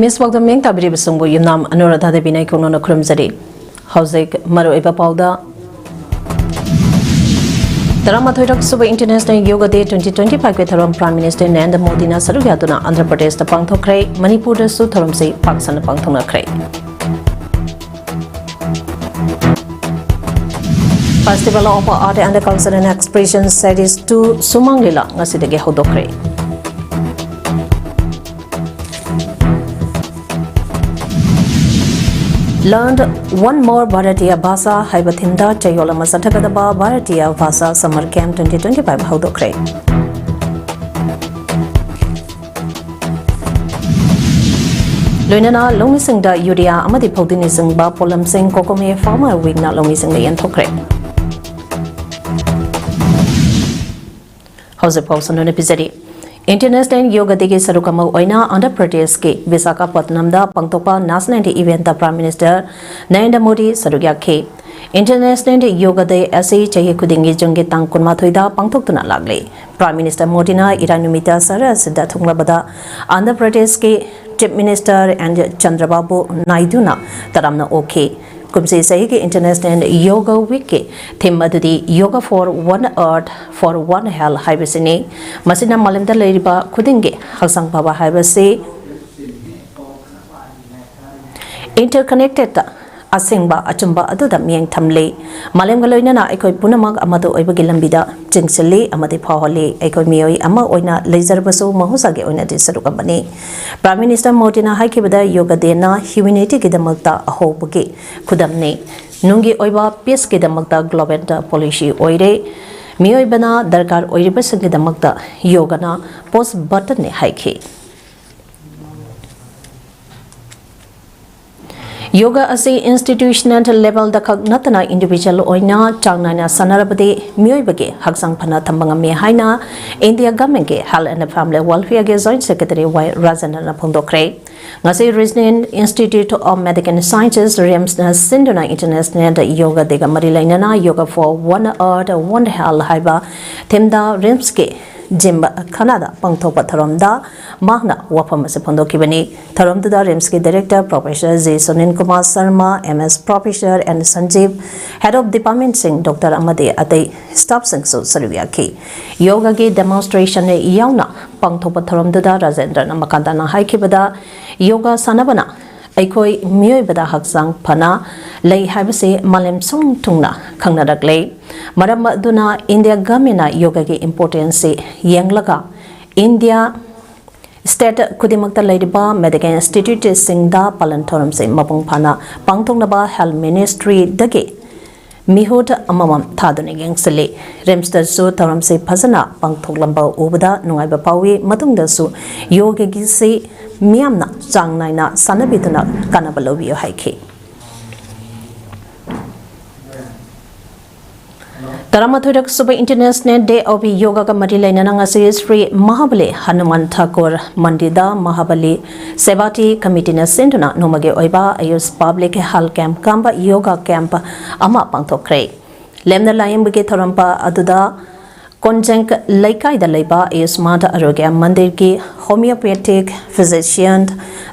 Miss Wagdam Ming Tabri Sumbu Yunam Anuradha de Binay Kono Krumzari. Hausik Maru Eva Pauda Taramathoirak Suba International Yoga Day 2025 Ketharam Prime Minister Narendra Modi na Sarugatuna Andhra Pradesh the Pangthokrai Manipur the Su Tharamse Pakistan Pangthona Krai. Festival of Art and Culture and Expression Series 2 Sumanglila Ngasidege Hodokrai. Learned one more Bharatiya Bhasa Haibathinda Chayola Masatakadaba Bharatiya Bhasa Summer Camp 2025 Hodokrai. Loinana Lomisingda Yuria Amadi Podinising Ba Polam Sing Kokome Farmer Wigna Lomising the Yentokrai. House of Pausan episode. International Yoga Day Sarukama Oina Andhra Pradesh ke Visakhapatnam da Pangtopa National Event da Prime Minister Narendra Modi Sarugya ke International Yoga Day Ase Chahi Kudingi Jungi Tang Kunmathoida Pangtoktuna Lagle Prime Minister Modi na Iranumita Saras da Thunglabada Andhra Pradesh ke Chief Minister and Chandrababu Naidu na Taramna OK Kumse Sahi International Yoga Week theme adudi Yoga for One Earth for One Hell Haibasini Masina Malimda Leriba Kudinge Hasang Baba Haibasi Interconnected Asingba Achumba Aduda Miang Tamle Malim Galoina Eko Punamag Amado Ibagilambida Jingsili Amadi Paholi Eko Mioi Ama Oina Laser Basu Mahusage Oina Disarukabani Prime Minister Modi na Haikibada Yoga Dena Humanity Kidamakta Ahobuki Kudamne Nungi Oiba Peace Kidamakta Global Policy Oire Mioi Bana Darkar Oiribas Kidamakta Yogana Post Button Haiki Yoga ase institutional level da natana individual oina changnana sanarabade mioibage haksang phana thambanga me haina India government ke health and family welfare ke joint secretary Y Rajendra Phongdokre ngase Regional Institute of Medical Sciences RIMS na Sinduna International Yoga de Marilainana Yoga for One Earth One Health haiba themda RIMS ke Jimba Canada Pangtopa Tharamda Mahna Wapam Sepondokibani Tharamda RIMS Director Professor Z Sunin Kumar Sharma MS Professor and Sanjeev Head of Department Singh Dr. Amade Ate Staff Singh Sarviaki Yoga Ge Demonstration Yauna Pangtopa Tharamda Rajendra Namakandana Haikibada Yoga Sanabana Aikoi Mioibada Haksang Pana Lay Habase Malem Song Tungna Kangnadagle Marama Duna India Gamina Yoga Ge Importance Yanglaga India State Kudimakta Ladiba Medical Institute Singda Palantorum Se Mapung Pana Pangtongnaba Health Ministry Dage Mihut Amamam Taduni Yangsele Remster Su Taram Se Pazana Pangtoglamba Ubada Nungaiba Pawi Matungda Su Yoga Gisi Miamna Jangnaina Sanabituna Kanabalobi Haiki Taramathoirak Suba International Day of Yoga Kamarilaina Nangasi Sri Mahabali Hanuman Thakur Mandida Mahabali Sevati Committee na Sinduna Nomage Oiba Ayus Public Health Camp Kamba Yoga Camp Ama Pangthokre Lemna Layambage Tharampa Aduda Konjang Laikai da Laiba is Mata Arogya Mandir ki homeopathic physician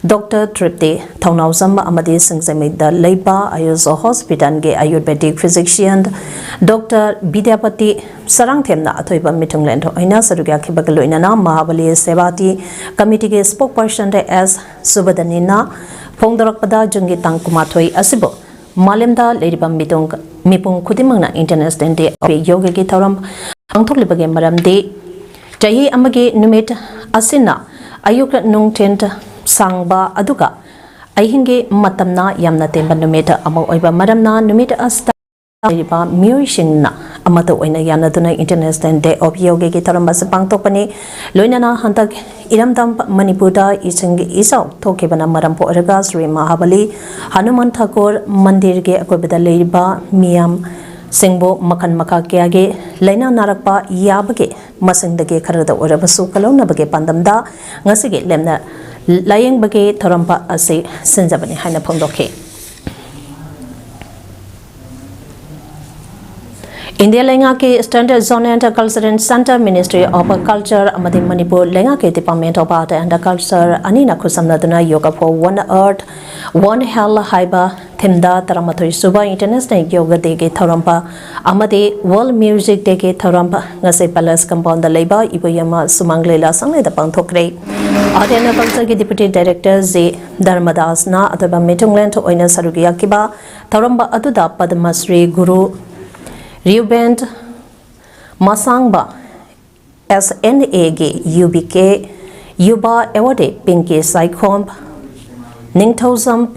Dr. Tripti Thaunausamba Amadi Singzami da Laiba Ayus Hospital ge Ayurvedic physician Dr. Bidyapati Sarangthemna Athoiba Mitungland Oina Sarugya Kibakaloina Mahabali Sevati Committee ge spokesperson as Subadanina Phongdarakpada Jungi Tangkumathoi Asibo Malemda Ladibam Mitung Mipung Kudimangna International Day of Yoga ki Tauram Pangthoklibage maramde Jahi Amage Numit Asina Ayuk Nung Tent Sangba Aduga Ahinge Matamna Yamna Temba Numeta Amo Oiba Maramna Numita Asta Muishina Amato Oina Yanaduna International Day of Yoga Gitarambas Pangtopani Loinana Hantak Iramdam Manipuda Ising Isau Tokibana Marampo Araga Sri Mahabali Hanuman Thakur Mandirge Akobida Leiba Miam Singbo Makan Makakiage Lena Narakpa Yabage Masindage Karada Urabasu Kalona Bage Pandamda Ngasige Lemna Laying Bage Tarampa Ase Sinzabani Hana Pondoke India Lenga ke Standard Zone and Cultural Center Ministry of Culture Amadi Manipur Lenga ke Department of Art and Culture Anina Kusamnaduna Yoga for One Earth One Hell Haiba Thimda Taramatoi Suba International Yoga Day ke Tharampa Amadi World Music Day ke Tharampa Ngase Palace Compound the Labor Iboyama Sumanglela Sangle the Pangthokre Art and Culture ke Deputy Director Z Dharmadas na Ataba Metungland to Oina Sarugia Kiba Tharamba Aduda Padmasri Guru Rubend Masangba SNAG UBK Yuba Ewade Pinky Saikomb Ningtozam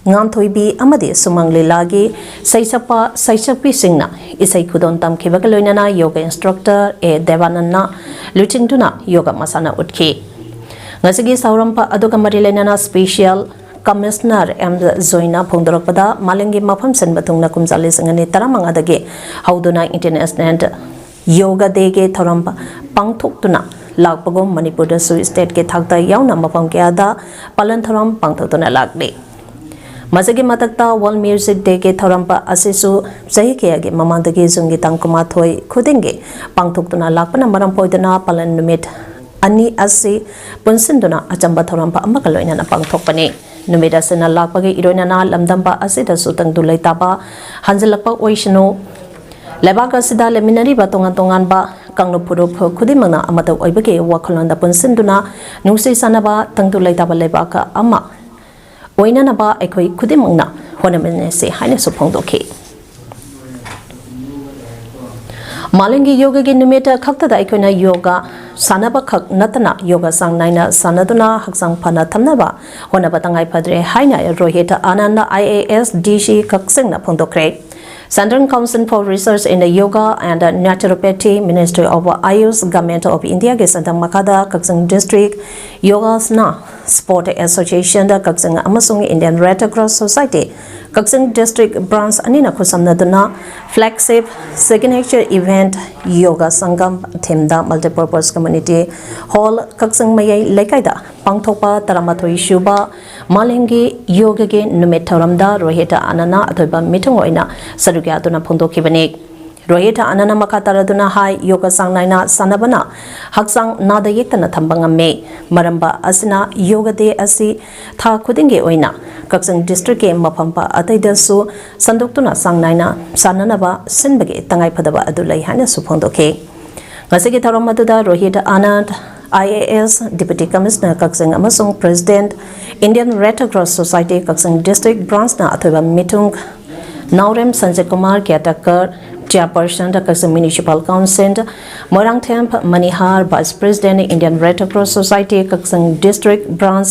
Ngantoibi Amadi Sumanglilagi Saisapa Saisapi Singna Isai Kudon Tam Kibakaloinana Yoga Instructor E Devanana Luchingtuna Yoga Masana Utki Ngasigi Saurampa Aduka Marilenana Special Commissioner M. Zoina Pongdoropada, Malingi Mapam Sen Batung Nakumzalis and Taramanga Hauduna International Yoga Dege Tarampa Pangtokuna, Lakpago, Manipur, Sui State Ke Takta Yauna Mapangada, Palantaram Pangtotuna Lagde. Mazagi Matakta, World Music Dege Tarampa Asisu, Zahike, Mamandagi Zungi Tankumatoi, Kudinge, Pangtokuna Lakpana Marampoidana, Palanumit, Ani Asi, Punsinduna, Achamba Tarampa Amakaloina Pangtokane. Numida Sena Lakpagi Ironana Lamdamba Asida Sutang Dulay Taba Hanzalapa Oishino Lebaga Sida Leminari Batongan Tonganba Kangno Purup Kudimana Amata Oibake Wakalanda Punsinduna Nusi Sanaba Tangdulay Taba Lebaka Ama Oinanaba Ekoi Kudimana Honaminese Haine Supongdoke Malingi Yoga Ginumeta Kakta Ikona Yoga Sanaba Kak Natana Yoga Sang Naina Sanaduna Haksang Pana Tamnaba Honabatangai Padre Haina Rohita Ananda IAS DC Kaksingna Pondokre Central Council for Research in the Yoga and Naturopathy Ministry of Ayush Government of India Gesantang Makada Kaksing District Yoga Sna Sport Association Kaksing Amasung Indian Red Cross Society Kaksing District Branch Anina Kusamnaduna Flagship Signature Event Yoga Sangam Themda Multipurpose Community Hall Kaksing Mayay Lekaida Pangtopa Taramatoi Shuba Malingi Yoga Ge Numetaramda Rohita Anana Atoba Mitungoina Sadugatuna Pondo Kibanik Rohita Anana Makataraduna Hai Yoga Sang Naina Sanabana Haksang Nada Yetana Tambanga Me Maramba Asina Yoga Day Asi Tha Kudinge Oina Kaksang District Mapampa Ataidasu Sanduktuna Sang Naina Sananaba Sinbage Tangai Padaba Adulai Hana Supondoke Ngasigi Taramatuda Rohita Anand IAS Deputy Commissioner Kaksang Amasung President Indian Red Cross Society Kaksang District Branch na Athoba Mitung Naurem Sanjay Kumar Kyatakar Chairperson Kaksang Municipal Council Morang Temp Manihar Vice President Indian Red Cross Society Kaksang District Branch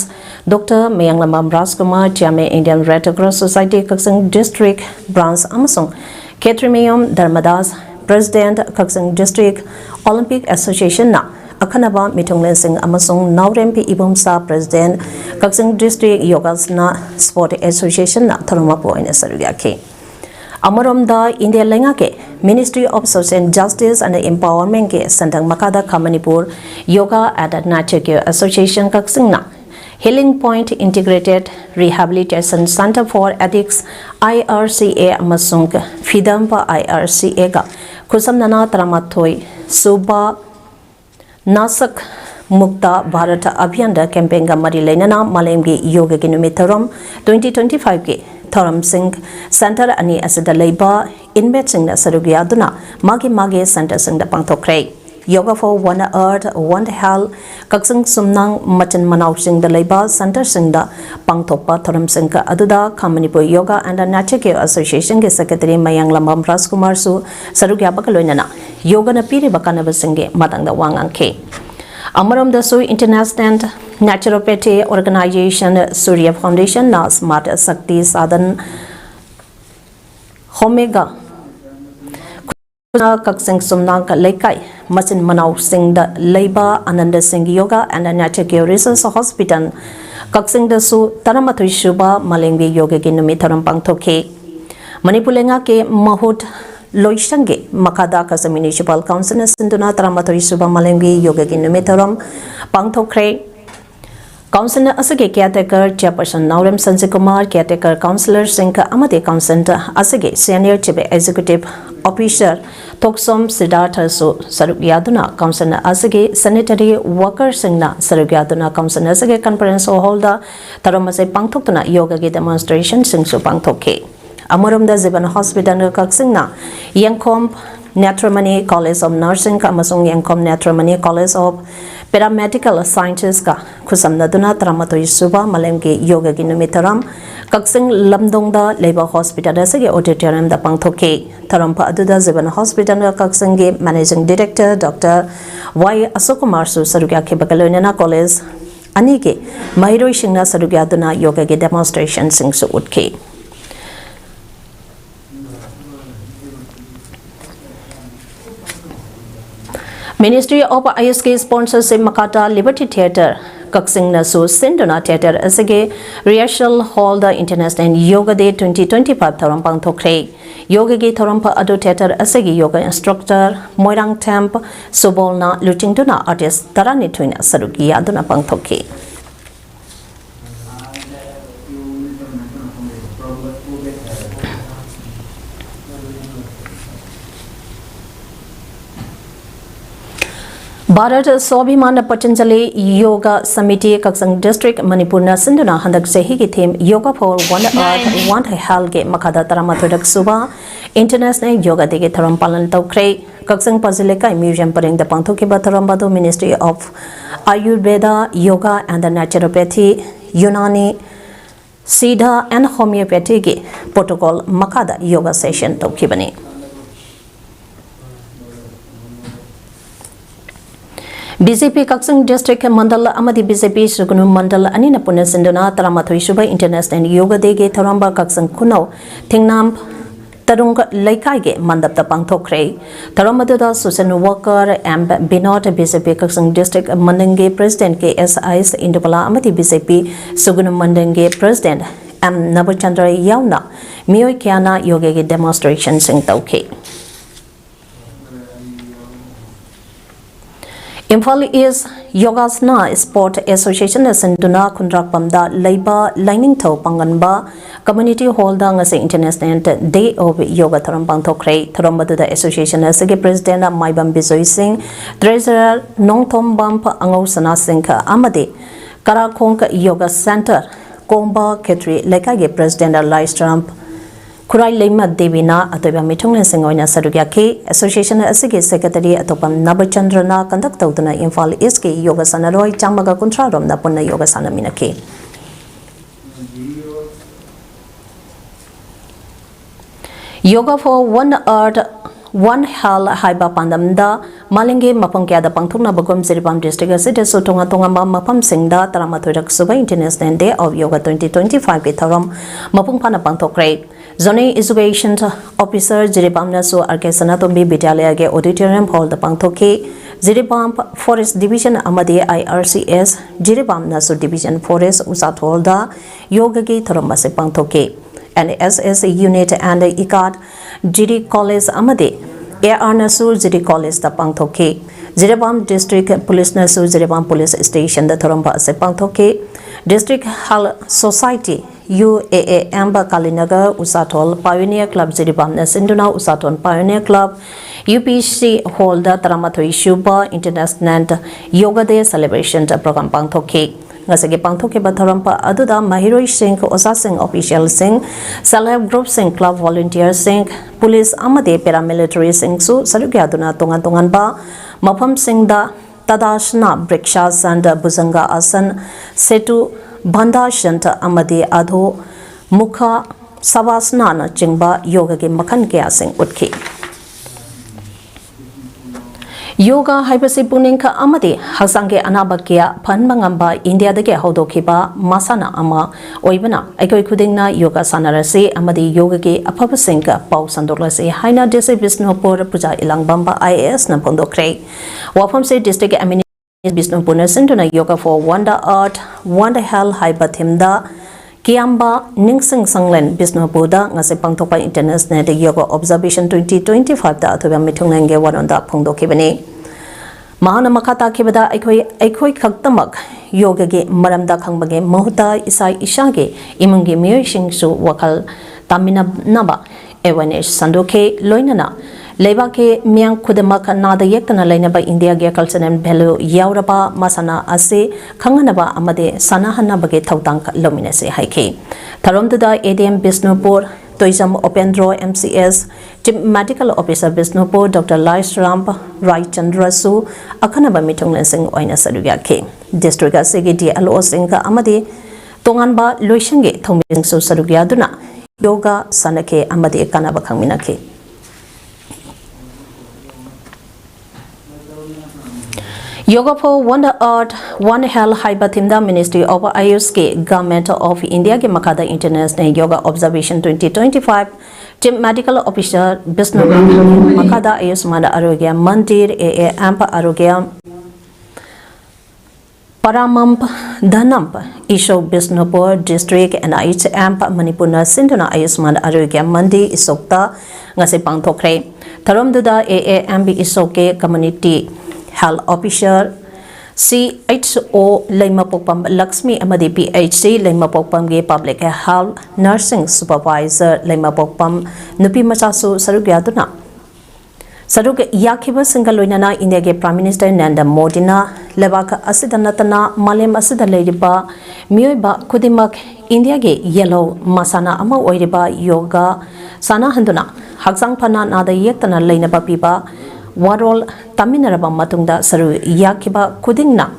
Dr. Mayanglamam Raskumar Chairman Indian Red Cross Society Kaksang District Branch Amasung Ketrimayom Dharmadas President Kaksang District Olympic Association na Akanaba Mitunglen Singh Amasung Naurempi Ibumsa President Kaksing District Yogasna Sport Association na Tharumapo in Sarugiake. Amaromda India Lengake Ministry of Social Justice and Empowerment ke Santang Makada Kamanipur Yoga and Nature Care Association Kaksingna Healing Point Integrated Rehabilitation Center for Addicts IRCA Amasung Fidampa IRCA ga Kusamnana Taramatoi Suba Nasak Mukta Bharata Abhyanda Campaign ga Mari Lainana Malemgi Yoga Ginumitaram 2025 ke Thoram Singh Center Ani Asida Labor Inmet Singh Sarugia Duna Magi Center Singh da Pangtokre Yoga for One Earth One Hell Kaksing Sumnang Machan Manau Singh da Labor Center Singh da Pangtopa Thoram Singh ka Aduda Kamanipur Yoga and Nature Care Association ke Secretary Mayang Lambam Raskumar su Sarugia Bakaloinana Yoga na Piri Bakana Basinge Matang da Wangang ke Amaram the Sui International Naturopathy Organization Surya Foundation na Smart Sakti Sadhan Homega Kaksing Sumnang Laikai Machin Manau Singh da Laiba Ananda Singh Yoga and Nature Care Research Hospital Kaksing da Su Taramatui Shuba Malengbi Yoga Ginumi Tarampang Toke Manipulenga ke Mahut Loishange Makada Kasa Municipal Council Sinduna Taramatoi Suba Malengi Yoga Ginumitaram Pangtokre Councilor Asage Caretaker Chairperson Naurem Sanjay Kumar Caretaker Councillor Singh Amade Council Asage Senior Chief Executive officer Toksom Siddhartha su saruk yaduna council asage sanitary worker singna saruk yaduna council asage conference hall da taramase pangthokna yoga ge demonstration singsu pangthokhe Amoramda Ziban Hospital kaksingna Yankom Netramani College of Nursing amasung Yankom Netramani College of Paramedical Sciences ka kusamnaduna tramatoi suba malemge yoga gi numitaram kaksing lamdongda labor hospital asage auditorium da pangthoke tarampa aduda Ziban Hospital kaksing ge managing director Dr. Y Asokumar su sarugya ke bagalonena college ani ke mahiroi singna sarugya duna yoga ge demonstration singsu utke Ministry of ISK sponsorship Makata Liberty Theatre Kaksing Nasu Sindona Theatre Asage Rehearsal Hall the International Yoga Day 2025 Tharampang Thokre Yoga Ge Tharampa Ado Theatre Asage Yoga Instructor Moirang Temp Sobolna Lutingduna Artist Tarani Twin Saruki Aduna Pang Thoke Bharat Swabhiman Patanjali Yoga Samiti Kaksang District Manipurna Sinduna Handak Sehi ki theme Yoga for One Earth One Health ge Makada Taramathodak Suba International Yoga Day ge Tharam Palan Tawkre Kaksang Pazileka Museum Paring the Pangthoki Batharambado Ministry of Ayurveda Yoga and the Naturopathy Unani Siddha and Homeopathy ge Protocol Makada Yoga Session Tawkibani BJP Kaksang District Mandala Amadi BJP Sugunu Mandala Anina Pune Sinduna Taramatoi Suba International Yoga Day ge Tharamba Kaksang Kunau Tingnam Tarung Laikai ge Mandapta Pangthokre Taramadada Social Worker and Binot BJP Kaksang District Mandenge President KSIS Indopala Amadi BJP Sugunu Mandenge President M Nabachandra Yauna Miyoi Kiana Yoga ge demonstration sing tauke Imphal is Yogasana Sport Association Sinduna Kundrak Pamda Laiba Lining Tau Panganba Community Hall da ngase International Day of Yoga Tharampang Thokre Tharambadu the Association Asage President Maibam Bizoy Singh Treasurer Nongthom Bamp Angau Sana Singh Amade Karakhong Yoga Center Komba Ketri Lekage President Lystramp Kurai Lema Devina Atoba Mitunglen Singoina Sarugyaki Association Asige Secretary Atopam Nabachandrana conduct Tuna Imphal Iski Yoga Sanaroi Chamaga Kuntrarom Napuna Yoga Sanaminaki Yoga for One Earth One Hell Haiba Pandamda Malingi Mapangkia the Pangtuna Bagum Siripam District City Sotonga Tongamba Mapam Singda Taramaturak Suba International Day of Yoga 2025 Gitaram Mapungpana Pangtokre Zone Education Officer Jiribam Nasu Arkesanatombi Bitalia ge Auditorium Hall the Pangtoke Jiribam Forest Division Amadi IRCS Jiribam Nasu Division Forest Usat Holda Yoga ge Tharamase Pangtoke and SS Unit and ICAD Jiri College Amadi AR Nasu Jiri College the Pangtoke Jiribam District Police Nasu Jiribam Police Station the Tharamba se Pangtoke District Health Society UAA Amba Kalinagar Usatol Pioneer Club Jiribam Nasinduna Usaton Pioneer Club UPC Holder Taramatoi Shuba International Yoga Day Celebration Program Pangthoke Ngasage Pangthoke Batharampa Aduda Mahiroi Singh Osa Singh Official Singh Self Group Singh Club Volunteer Singh Police Amade Paramilitary Singh Su Sarugyaduna Tongan Tongan Ba Mapam Singh Da Tadashna Brikshas and Buzanga Asan Setu Banda Shanta Amadi Adho Mukha Savasnana Jingba Yoga ge Makan Kya Singh Utki Yoga Hypasi Puninka Amadi Hasange Anabakia Panmangamba India the Hodokiba Masana Ama Oibana Eko Kudingna Yoga Sanarasi Amadi Yoga ge Apapasinka Pau Sandolasi Haina Desi Bisnopur Puja Ilang Bamba IAS Napondo Kre Wapam Se District Amini Bisnopuna Sinduna Yoga for Wonder Art Wonder Hell Hybathimda Kiamba Ningsing Sanglen Bisnopuda Ngase Pangtopa International Yoga Observation 2025 da Atoba Mitungenge Wanonda Pongdo Kibani Mahana Makata Kibada Ekoi Kaktamak Yoga ge Maramda Kangbage Mohuta Isai Ishage Imungi Mirishing Su Wakal Tamina Naba awareness sandoke loinana Lebake miang kudemak nada yektana lainaba India ge culture and value yauraba masana ase khanganaba amade sanahana bage thautang lomina se haike tharomduda ADM Bisnupur Toisam Opendro MCS Chief Medical Officer Bisnupur Dr. Lais Ramp Rai Chandrasu akhanaba mitong lensing oina saduga ke district asege DLO singka amade tonganba loishange thongming su saduga duna yoga sanake amade kanaba khangmina ke Yoga for One Earth, One Health Haibatimda Ministry of Ayush ke Government of India ke Makada International Yoga Observation 2025 Chief Medical Officer Bisnu Makada Ayush Manda Arogya Mandir Ampa Arogya Paramamp Dhanamp Isho Bisnupur District and Ayush Ampa Manipurna Sindhuna Ayush Manda Arogya Mandi Isokta Ngase Pangthokre Tharomduda AAMB Isoke Community Health Officer CHO Laimapokpam Lakshmi Amadi PhD Laimapokpam ge Public Health Nursing Supervisor Laimapokpam Nupi Machasu Sarugyaduna Sarug Yakiba Singaloinana India ge Prime Minister Narendra Modi na Lebaka Asidanatana Malem Asida Lediba Mioiba Kudimak India ge Yellow Masana Ama Oiriba Yoga Sana Handuna Haksang Pana Nada Yektana Lainaba Piba Warol Taminaraba Matungda Saru Yakiba Kudingna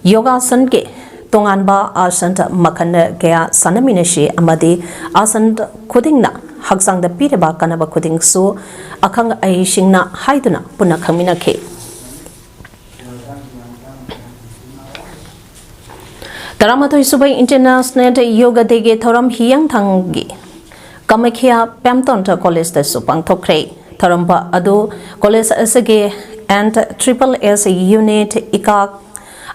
Yoga Sanke Tonganba Asant Makana Gaya Sanaminashi Amadi Asant Kudingna Haksang the Piraba Kanaba Kuding Su Akang Aishingna Haiduna Punakamina Ke Taramato Subai International Yoga Dege Thoram Hiyang Tangi Kamakia Pamtonta College the Supang Tokre Tharamba Adu College Asage and Triple S Unit Ikak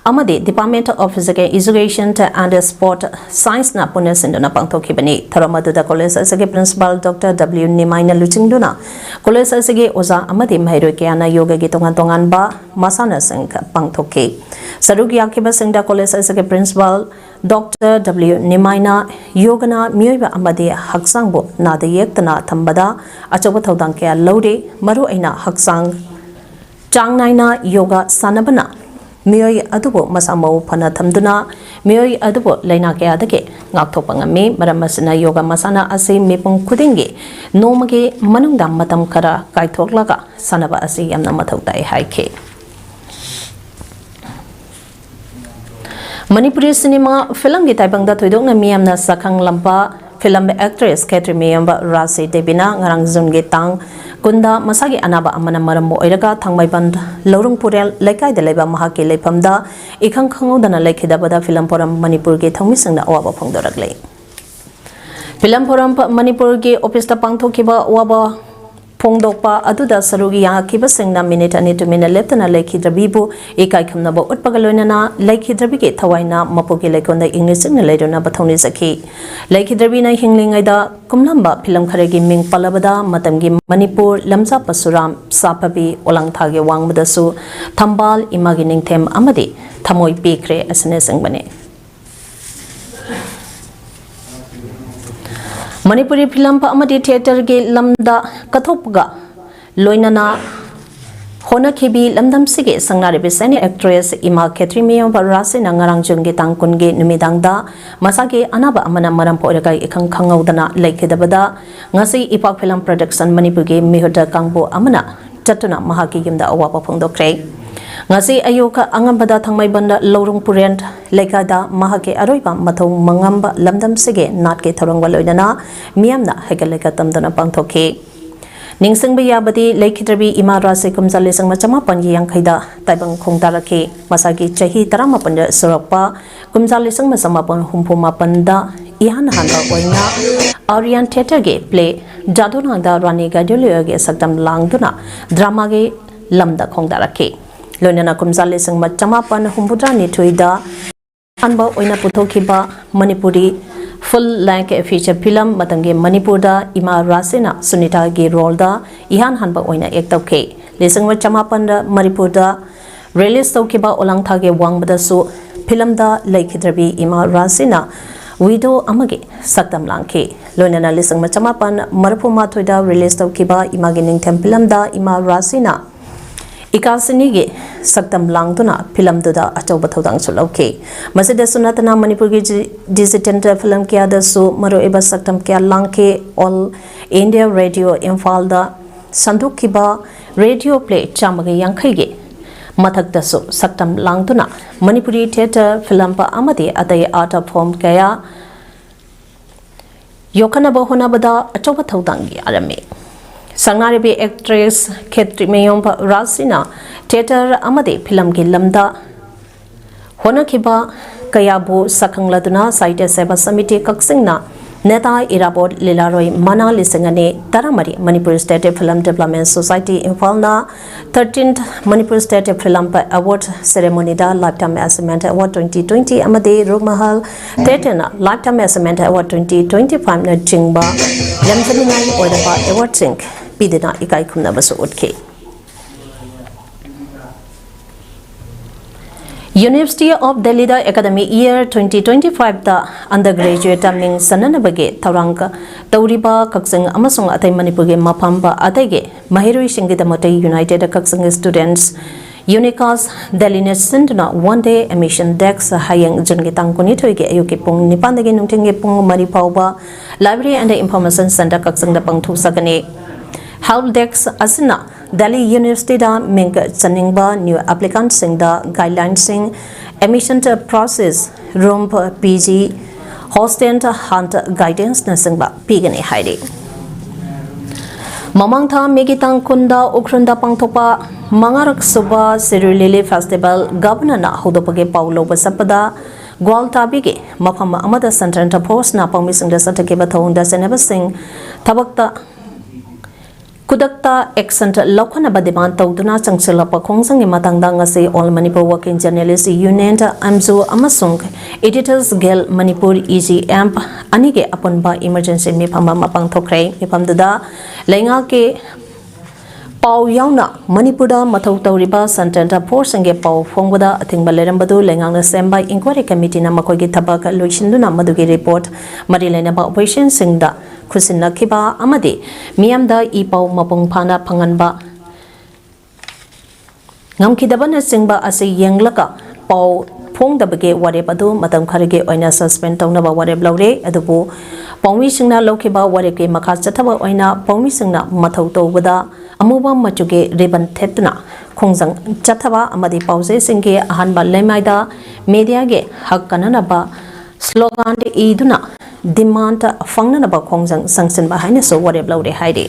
Amadi Department of Physical Education and Sport Science na Punas in the Pangtokibani Tharamadu the College Asage Principal Dr. W. Nimaina Luchingduna College Asage Oza Amadi Mahairokiana Yoga Gitongan Ba Masana Sink Pangtoki Sarugi Akiba Singda College Asage Principal Dr. W. Nimaina Yogana Mioiba Amadi Haksangbo Nada Yektana Tambada Achabataudankia Lodi Maru Aina Haksang Changnaina Yoga Sanabana Mioi Adubo Masamo Panatamduna Mioi Adubo Laina Keadake Ngaptopangami Maramasana Yoga Masana Ase Mipung Kudingi Nomage Manungdam Matam Kara Kaitoklaga Sanaba Ase Yamna Matautai Haike Manipuri cinema film gi taibangda thoidokna miyamna sakhang lampa film actress Katri Miyamba Rasi Debina ngarang zunge tang kunda masagi anaba amana maram oiraga thangmaiban lorung purel laikai de leba mahaki leipamda ikhang khangodana laikhidabada film forum Manipur ge thangmisangna awaba phongdoraklei film forum Manipur ge office ta pangthokiba awaba Pongdokpa Aduda Sarugi Yakiba Singna Minute and 2 minute left and a Lake Hidrabibu, Ekai Kamnabo Utpagalona, Lake Hidrabiki, Tawaina, Mapoki Lake on the English signal later Nabatoni Zaki. Lake Hidrabina Hingling Ida, Kumlamba, Pilam Karegi Ming Palabada, Matamgi Manipur, Lamza Pasuram, Sapabi, Olangtage Wang Mudasu, Tambal, Imagining Tem Amadi, Tamoy Bikre as an Esangmane. Manipuri Pilampa Amadi Theatre Ge Lamda Katopga Loinana Hona Kibi Lamdam Sige Sangnari Bisani actress Ima Ketrimio Barasi Nangarang Jungi Tangkunge Numidangda Masagi Anaba Amana Maram Poraga Ikang Kangaudana Lake Dabada Ngasi Ipak Film Production Manipugi Mihuda Kangbo Amana Tatuna Mahaki Yimda Awapa Pungdo Kray Ngasi Ayoka Angambada Thangmai Banda Lorung Purent Lekada Mahake Aroiba Matong Mangamba Lamdam Sige Natke Tharongwa Loidana Miamna Hekaleka Tamdana Pangthoke Ningsingba Yabadi Lekitrabi Ima Rasi Kumzali Sang Machama Panji Yankhaida Taibang Khongtaraki Masagi Chahi Tarama Panda Surakpa Kumzali Sang Masamapon Humpuma Panda Ihan Handa Oina Aryan Theatre Ge Play Jadunanda Rani Gadulio Ge Sakdam Langduna Drama Ge Lamda Khongtaraki Loinana Kumzali Sang Machamapan Humbudrani Tuida Anba Oina Puthokiba Manipuri full length feature film Matangi Manipurda Ima Rasina Sunita Gi Rolda Ihan Hanba Oina Ektauke Lisang Machamapan Manipurda release Tokiba Olangthage Wangbadasu Pilamda Laikidrabi Ima Rasina Widow Amage Saktam Langke loinana lisang machamapan marphuma thoida release tawkiba imagi ningthem filamda ima rasina Ikasinigi saktam langtuna film duda achauba thodang sulauke masida sunatana manipur gi digital film kya da su maro eba saktam kya langke all India radio imphal da sandukiba radio play chamagi yankhai ge mathak da su saktam langtuna manipuri theater film pa amadi atai art form kaya yokana ba hona bada achauba thodang gi arame Sangnaribi actress Khetri Mayom Rasina theater amade film ki lamda honakiba kayabu sakhangladuna site seba samiti kaksingna neta irabot lilaroi mana lisingane taramari Manipur State Film Development Society Imphal 13th Manipur State Film Award Ceremony da Lifetime Achievement Award 2020 amade Rugmahal Theatre na Lifetime Achievement Award 2025 na jingba lamchaningai oidaba award sing Pidina ikai khumna basu utke University of Delhi da academic year 2025 da undergraduate taming sananabage thaurangka tauriba kaksang amasung atai manipur ge mafamba atege mahirui singidamate united kaksang students Unicas Delhi Senduna one day emission dex hayang jungi tangkuni thoige ayuki pung nipandagi nungtinge pung mari pauba library and information center kaksang da pangthu sagane Help Desk Asina Delhi University da ming chaningba new applicant sing da guidelines sing admission process room PG hostel hunt guidance na singba pigani haidi Mamang tha megitang kunda ukrunda pangthopa mangarak suba Sirulili Festival governor na hodopage paulo basapada Gwal tabige mafam amada center post na pangmising da satake bathong da seneba sing tabakta Kudakta accent lokana badiman tawduna changsila pakhongsangi matangda ngasi All Manipur Working Journalists Union amzu amasung Editors Guild Manipur EGM anige apunba emergency mifama mapang thokrai mifamduda lenga ke pau yauna Manipurda mathau tawriba santenta forsange pau phongboda athingba lerambadu lengangna sembai inquiry committee na makogi thabak loisinduna madugi report mari lenaba operation singda Kusinna kiba amadi miyamda ipau mapung phana phanganba ngamkidabana singba ase yenglaka pau phongdabage warep adu matam kharige oina suspend tawnaba warep lawre adubu pawmi singna lokhiba warep ke makha chathaba oina pawmi singna mathau tawbada amuba machuge ribbon thetna khongjang chathaba amadi pause singge ahanba lemaida media ge hakkanana ba slogan de iduna demand fangna ba khongjang sanction ba haina so warep lawre haide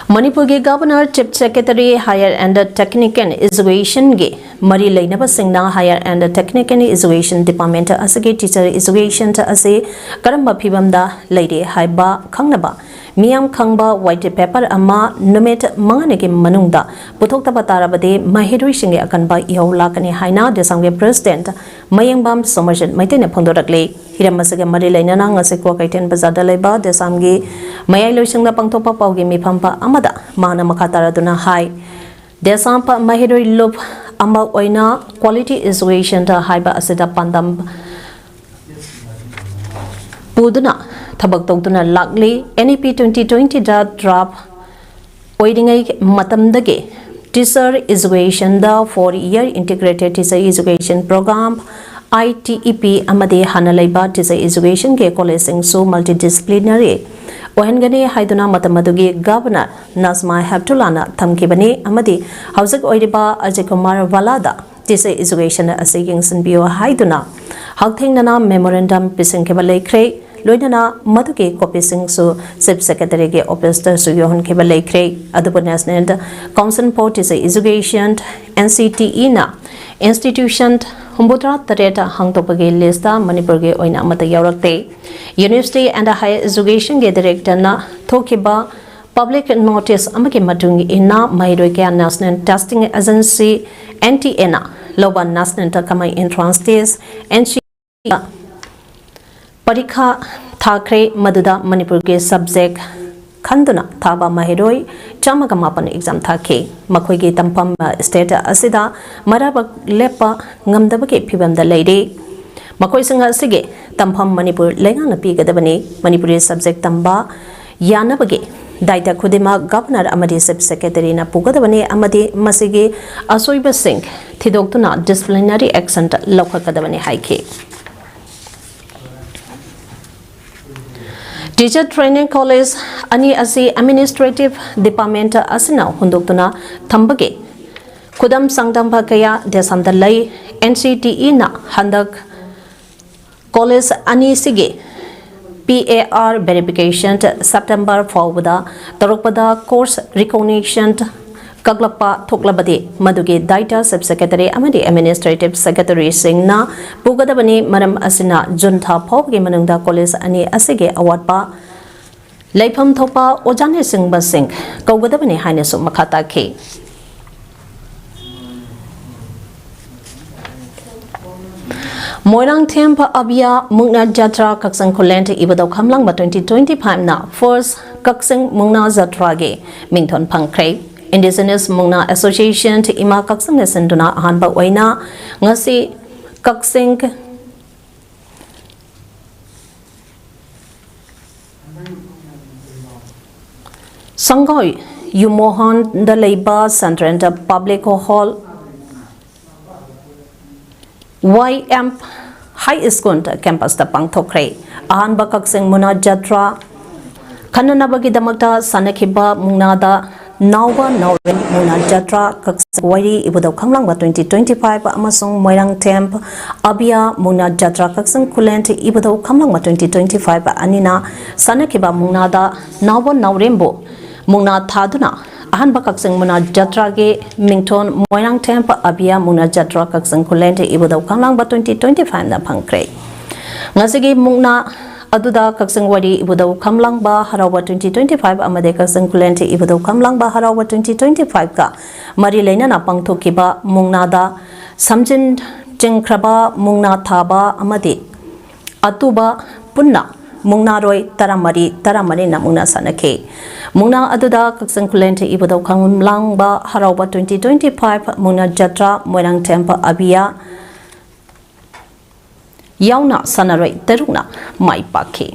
Manipur ge Governor Chief Secretary Higher and Technical Education ge mari leinaba singna Higher and Technical Education Department asage teacher education ta ase karamba phibamda leide haiba khangnaba miyam khangba white paper ama numit mangane ge manungda puthokta tarabade mahirui singe akanba ihawla kani haina desangge president mayengbam somerset maitene phondorakle hiramasiga mari leinana ngase ko kaiten bazada leba desamge mayai loisingna pangthopa pauge mifampa amada mana makataraduna hai desampa mahirui lob amba oina quality education ta haiba asida pandam puduna thabak tawduna lakli NEP 2020 da drop oidingai matamdage teacher education da 4-year integrated teacher education program ITEP amade hanalaiba teacher education ke college so multidisciplinary ohengane haiduna matamadugi governor Nazma Habtulana thamkibani amadi hausak oiriba Ajay Kumar Walada teacher education aseging sanbio haiduna hauthengnana memorandum pisingkeba leikre loinana maduke copy sing so Chief Secretary ge office su yohon keba leikre adubu National Council for Teacher Education NCTE na institution humbutra tareta hangtopage lista Manipur ge oina amata yaurakte University and Higher Education ge director na thokiba public notice amake matung ina mairoi National Testing Agency NTA na loba national takamai entrance test NCTE Parikha thakre maduda Manipur ke subject khanduna thaba mahiroi chamagamapan exam thake makhoi ge tampam state asida marabak lepa ngamdaba ke phibam da leide ꯃꯈꯣꯏꯁꯤꯡ ꯑꯁꯤꯒꯤ ꯇꯝꯐꯝ ꯃꯅꯤꯄꯨꯔ ꯂꯩꯉꯥꯛꯅ ꯄꯤꯒꯗꯕꯅꯤ Manipuri subject ꯇꯝꯕ ꯌꯥꯅꯕꯒꯤ diet ꯈꯨꯗꯤꯡꯃꯛ governor ꯑꯃꯗꯤ chip ꯁꯦꯀ꯭ꯔꯦꯇꯔꯤꯅ ꯄꯨꯒꯗꯕꯅꯤ ꯑꯃꯗꯤ ꯃꯁꯤꯒꯤ ꯑꯁꯣꯏꯕꯁꯤꯡ ꯊꯤꯗꯣꯛꯇꯨꯅ ꯗꯤꯁꯤꯄ꯭ꯂꯤꯅꯔꯤ ꯑꯦꯛꯁꯟ ꯂꯧꯈꯠꯀꯗꯕꯅꯤ ꯍꯥꯏꯈꯤ ꯇꯤꯆꯔ ꯇ꯭ꯔꯦꯅꯤꯡ ꯀꯣꯂꯦꯖ ꯑꯅꯤ ꯑꯁꯤ ꯑꯦꯗꯃꯤꯅꯤꯁꯇ꯭ꯔꯦꯇꯤꯚ ꯗꯤꯄꯥꯔꯠꯃꯦꯟꯇ ꯑꯁꯤꯅ ꯍꯨꯟꯗꯣꯛꯇꯨꯅ ꯊꯝꯕꯒꯤ ꯈꯨꯗꯝ ꯆꯥꯡꯗꯝꯕ ꯀꯌꯥ ꯗꯦꯁꯝꯗ ꯂꯩ NCTE ꯅ ꯍꯟꯗꯛ ꯀꯣꯂꯦꯖ ꯑꯅꯤꯁꯤꯒꯤ PAR verification September फाउबदा तरुकपदा कोर्स रिकॉग्निशन कगलपा थोकलबदे मदुगे डाइटा सब सेक्रेटरी अमदी एडमिनिस्ट्रेटिव सेक्रेटरी सिंगना पुगदबनी मरम असिना जुन था फाउबगे मनुंगदा कॉलेज अनि असिगे अवार्डपा लेफम थोपा ओजाने सिंग बसिंग कौगदबनी हाइनेसु मखाता खे मोइरांग थेम्प अबिया मुंगना जात्रा कक्संग खुलेंट इबदौ खमलांग 2025 ना फर्स्ट कक्संग मुंगना जात्रा गे मिंगथोन फंख्रे इंडिजिनस मुंगना एसोसिएशन इमा कक्संग ने सिंदुना अहानबा ओइना ngasi कक्संग संगोय युमोहन द लेबा central public hall YM High School campus ta pangthokre ahanba kakseng muna jatra khananabagi damakta sanakhiba mungnada nauba nauren muna jatra kakseng wari ibudau khamlangba 2025 amasung moirang temp abia muna jatra kakseng kulent ibudau khamlangba 2025 anina sanakhiba mungnada nauba naurembo mungna thaduna अहनबा कक्संग मुना जत्रा के मिंगथोन Moirang temp अबिया मुना जत्रा कक्संग खुलेंट इबुदौ खंगलांग 2025 ना फंख्रे ngasiगी मुंगना अदुदा कक्संग worry इबुदौ खमलांग बा हरावा 2025 अमदे कक्संग खुलेंट इबुदौ खमलांग बा हरावा 2025 का मरी लेना पांगथोकिबा मुंगनादा समजिन चिंख्रबा मुंगना थाबा अमदे अतुबा पुन्ना मुंगनारोय तरामरी ना मुंगना सनखे मुंगना अदुदा कक्संग खुलेंट इबुदौ खंगलांग बा हरावा 2025 मुंगना जत्रा मोइरांग टेम्प अबिया यावना सनरोय तरुना माइ पाखे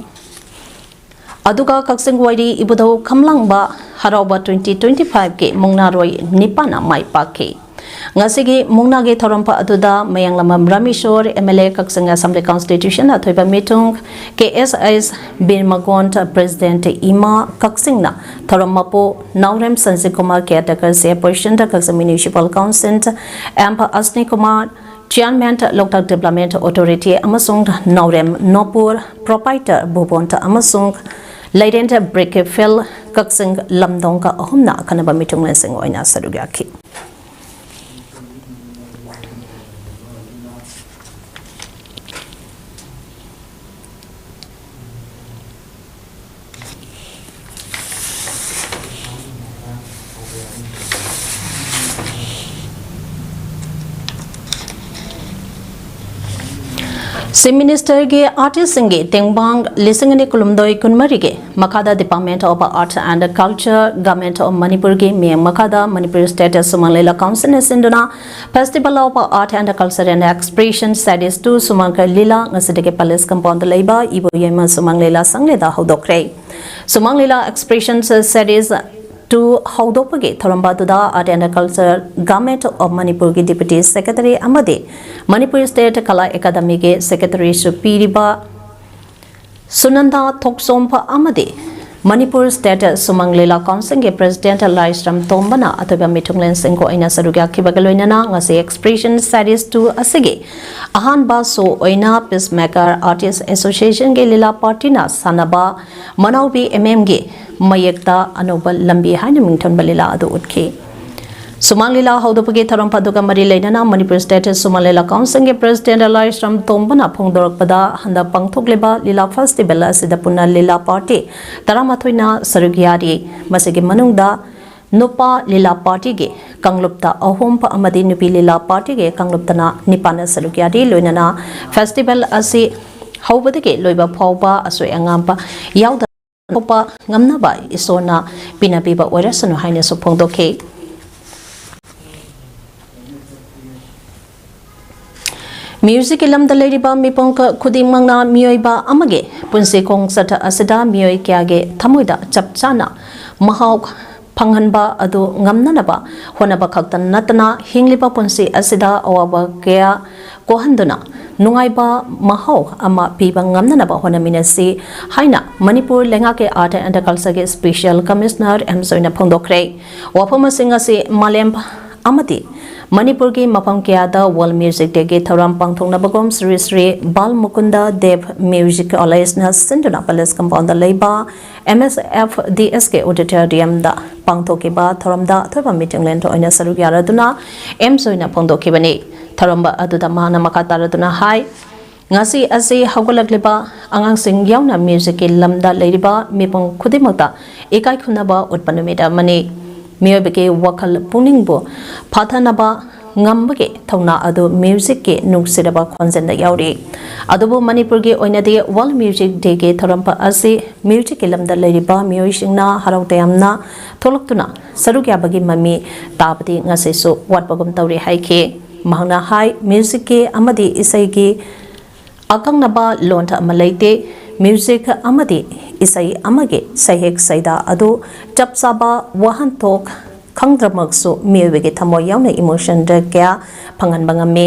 अदुगा कक्संग वरी इबुदौ खमलांग बा हरावा 2025 के मुंगनारोय निपाना माइ पाखे ngasi mungna ge thorampa aduda mayanglama Ramishore MLA Kaksang Assembly Constitution athoiba mitung KSIS Birmagont President Ima Kaksingna thoramapo Naurem Sanjay Kumar Caretaker Chairperson Kaksang Municipal Council Ampa Asni Kumar Chairman Local Development Authority amasung Naurem Nopur Proprietor Bubonta amasung Laident Brickfill Kaksang Lamdongka ahumna kanaba mitung lensing oina sarugaki Sim Minister ge artist singe tengbang lisingani kulumdoi kunmari ge Makada Department of Art and Culture Government of Manipur ge me Makada Manipur State Sumanlela Council sinduna Festival of Art and Culture and Expression Studies to Sumanka Lila ngasidege Palace Compound Laiba Ibo Yema Sumanglela Sangleda Hodokre Sumanglela Expression Studies to Haudopage Thorambatuda Art and Culture Government of Manipur ki Deputy Secretary Amade Manipur State Kala Academy ke Secretary Supiriba Sunanda Thoksompa Amade Manipur State Sumanglela Council ke President Laisram Tombana athoba mitunglen singko aina saruga kibagaloinana ngase Expression Studies to asige ahan ba so oina Peacemaker Artists Association ke Lila Party na sanaba Manaubi MMG mayekta anobal lambi haina mingthon balila adu utke Sumanglila haudopage tharampaduga mari leinana Manipur State Sumanglila Council ke President Laisram Tombana phongdorpada handa pangthokleba Lila Festival asida punna Lila Party taramathoina sarugyari masige manungda Nupa Lila Party ge Kanglupta ahom pa amadi nupi Lila Party ge Kangluptana nipana sarugyari loinana festival asi haubadege loiba phawba asoi angampa yauda Opa ngamnaba isona pinapiba oirasanu haine su phongdokhe Music lamda leiriba mipongka khudimangna mioiba amage punsi kong sata asida mioi kyage thamoida chapchana mahau phanghanba adu ngamnanaba honaba khaktan natna hingliba punsi asida awaba kya kohanduna nungaiba mahau ama piba ngamnanaba honaminasi haina Manipur lengake art and culture ge special commissioner emsoina phongdokre wafama singasi malem amati Manipur ki mapam kya World Music Day ke thoram pangthong na bagom Sri Sri Bal Mukunda Dev Music Alliance na Sinduna Palace Compound da leiba MSF DSK Auditorium da pangthok ke ba thoram da thoba meeting len to oina saru gyara duna emsoina phongdok ke bani thoramba aduda mahana makatara duna hai ngasi ase hagolakleba angang sing yauna music ke lamda leiriba mipong khudimakta ekai khunaba utpanumida mani Miyobeke wakal puningbo pathanaba ngambage thona adu music ke nungsiraba khonjenda yauri adubu Manipur ge oinade World Music Day ke thorampa ase music ke lamda leiriba mioisingna harautayamna tholoktuna sarugya bagi mami tabati ngase so watpagum tawri haike mahna hai music ke amadi isai ke akangnaba lonta amalaite music amadi isai amage sahek saida adu chapsaba wahantok khangdramakso miwege thamo yauna emotion da kya phangan bangame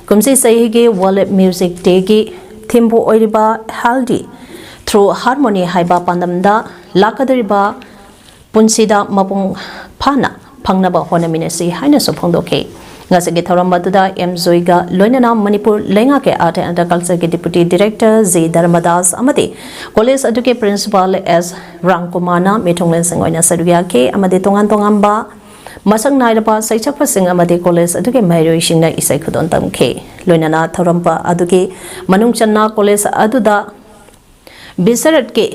kumsi sahi World Music Day gi thimbo oiriba healthy through harmony haiba pandamda lakadriba punsida mapung phana phangnaba honaminasi haina so phongdoke ngasage thorambaduda Zoiga loinana Manipur lenga ke art and culture ke deputy director Z Dharmadas amade college aduke principal S Rangkumana methonglen sangoina saduya ke amade tongan tongamba masang nairaba saichakpa sing amade college aduke mairoi singna isai khudon tamke loinana thoramba aduke manung channa college aduda bisarat ke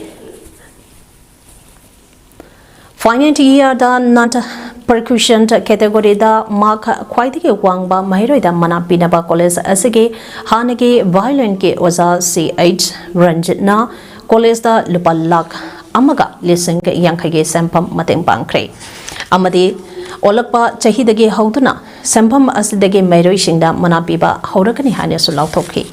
financial year da not percussion category da mark khwaidike wangba mahiroi da mana pinaba college asige hanage violent ke oza CH Ranjitna college da lupa lakh amaga lesson ke yankhage sampam mateng pangkre amadi olakpa chahidage hauduna sampam asidage mairoi singda mana piba haurakani hane su lauthokhi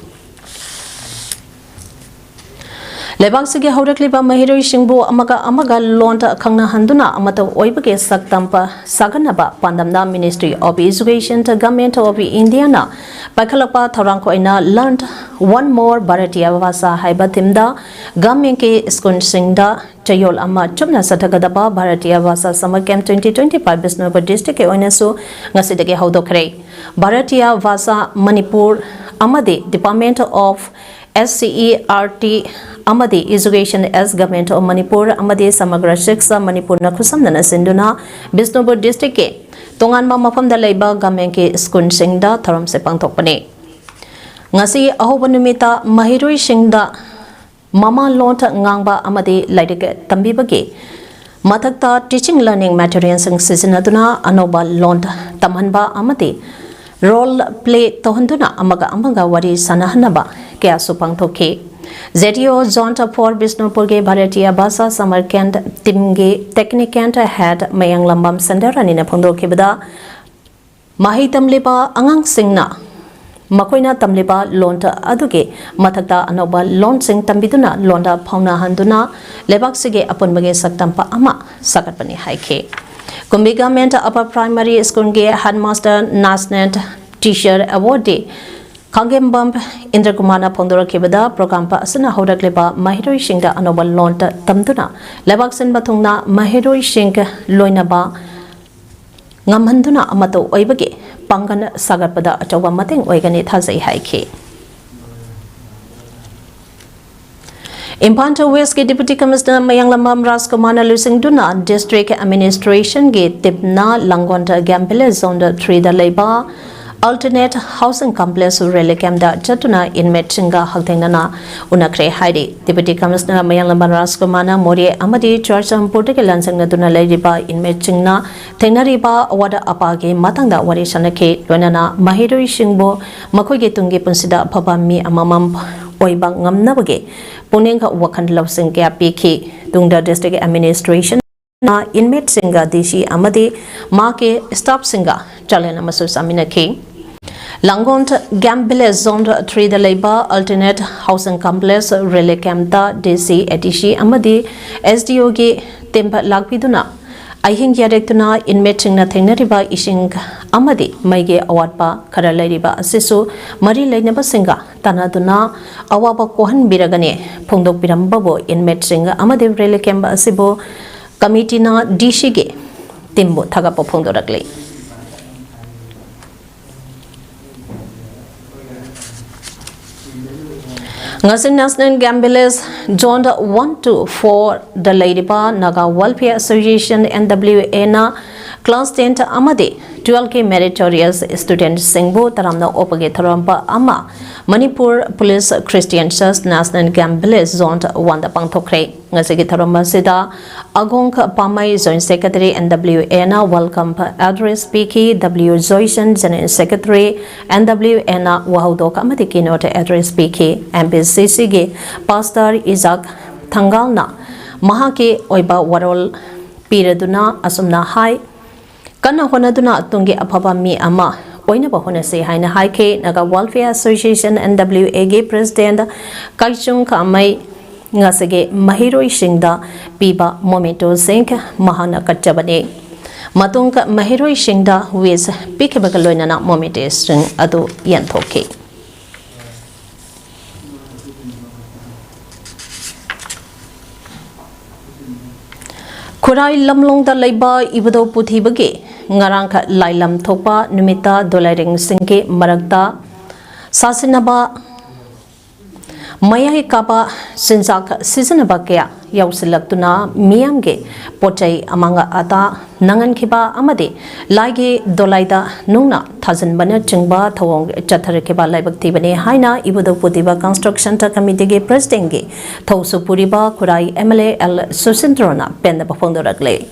Lebak sige haurakliba mahiroi singbu amaga lonta khangna handuna amata oibage saktampa saganaba pandamna Ministry of Education to Government of India na pakhalapa thorangko ina learned one more Bharatiya Bhasha haiba thimda government ke school singda chayol ama chumna sathagadaba Bharatiya Bhasha Summer Camp 2025 Bishnupur district ke oinasu ngasidage haudokre Bharatiya Bhasha Manipur amade Department of SCERT amadi education as government of Manipur amadi samagra shiksha Manipur na khusamna sinduna Bishnupur district ke tonganma mafamda leiba government ke school singda thoram se pangthokpane ngasi ahobanumita mahiroi singda mama lonta ngangba amadi laidike tambibage mathakta teaching learning materials sing sizinaduna anoba lonta tamhanba amadi role play tohanduna amaga wari sanahanaba kya supangthoke ZTO Zonta for Bishnupur ge Bharatiya Bhasha Summer Camp Timge Technicant Head Mayang Lambam Sandarani na phongdokibada mahi tamliba angang singna makoina tamliba lonta aduge mathakta anoba lon sing tambiduna londa phauna handuna lebak sige apunbage saktampa ama sakatpani haike Kumbi Government Upper Primary School ge Headmaster Nasnet Teacher Award Day Kangembam Indra Kumana Pondora Kibada program pa asana hodakleba mahiroi singda anoba lonta tamduna lebak sin bathungna mahiroi sing loinaba ngamhanduna amato oibage pangan sagarpada achawa mateng oigani thazai haike Impanta West ke Deputy Commissioner Mayang Lambam Raskumana Lusingduna District Administration ge Tipna Langonda Gampele Zone 3 da leiba alternate housing complex relicam da chatuna inmate singa hagtengna unakre haidi Deputy Commissioner Mayang Lambam Raskumana Mori amadi charcham portake lansangna duna leiba inmate singna thengnariba awada apage matangda wari sanake lonana mahiroi singbo makoige tungi punsida phabami amamam oiba ngamnabage punengka wakhan lawsing kya piki tungda district administration na inmate singa DC amadi ma ke staff singa chalen amasu saminaki Langon Gambile Zone 3 the Labor Alternate Housing Complex Relay Camta DC Etishi Amadi SDO Ge Tempa Lakpiduna Ahing Yarektuna inmating nothing Nariba Ishing Amadi Maige Awatpa Karalariba Asisu Mari Lainaba Singa Tanaduna Awaba Kohan Biragane Pungdok Birambabo inmating Amadi Relay Kamba Asibo Committee na Dishige Timbo Tagapo Pungdorakli. Ngasing National Gambiles joined 1 to 4 the Ladyba Naga Welfare Association NWA na Class 10 Amade 12K meritorious student Singbo Taramna Opage Tharamba Ama Manipur Police Christian Church National Gambiles joined 1 the Pangtokre Ngasigi Tharamba Sida Agong Pamai Joint Secretary NWA na welcome address PK W Zoishan General Secretary NWA na Wahudok Amade keynote address PK MPCC ge Pastor Isaac Thangalna Mahake Oiba Warol Piraduna Asumna Hai Kana Honaduna Tungi Apapa Mi Ama Oinaba Honase Haina Haike Naga Welfare Association NWA ge President Kaichung Kamai Ngasage Mahiro Shingda Piba Momento Zinc Mahana Kachabane Matunga Mahiro Shingda with Pikabakaloina Momentes Adu Yantoke. Kurai Lamlong the Laiba Ibado Putibage Ngaranka Lailam Topa Numita Dolaring Sinke Maragda Sasinaba Maya Kaba Sinzak Seasonabakea Yausilaktuna Miamge Pochai Amanga Ata Nangan Kiba Amade Lage Dolaida Nuna Tazan Bana Chingba Tawong Chatarikeba Laibak Haina Ibudo Putiba Construction Committee President Tausu Puriba Kurai MLA L Susintrona Penda Pafondораgle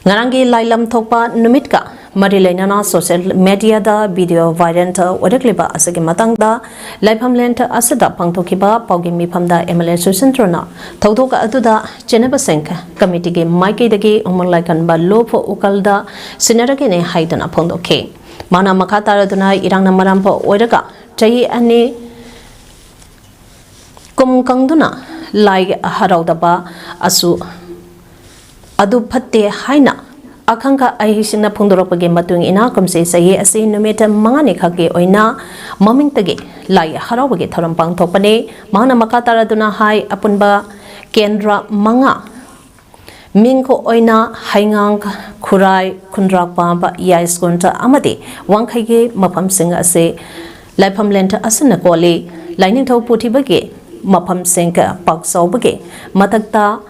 Ngarangi Lailam Topa Numitka Marilainana social media da video viral Odakliba Asagi Matangda Laipamlent Asada Pangtokiba Pogimi Pamda MLA Susintrona Tautoka Aduda Geneva Senka Committee Game Mikey the Gay Umulakan Balopo Ukalda Sinaragene Haidana Pondoke Mana Makata Duna Irana Marampo Odaga Jai Ani Kumkangduna Like Haraudaba Asu Adu Pate Haina Akanga Ahisina Pundoropa game Matung ina Kumse Saye Asi Numeta Mangani Kage Oina Maming Tage Lai Harawage Tarampang Topane Mana Makatara Duna Hai Apunba Kendra Manga Minko Oina Haingang Kurai Kundrak Pamba Yais Gunta Amade Wankage Mapam Sing Ase Laipam Lenta Asana Kole Lining Tau Puti Bage Mapam Sinka Paksau Bage Matakta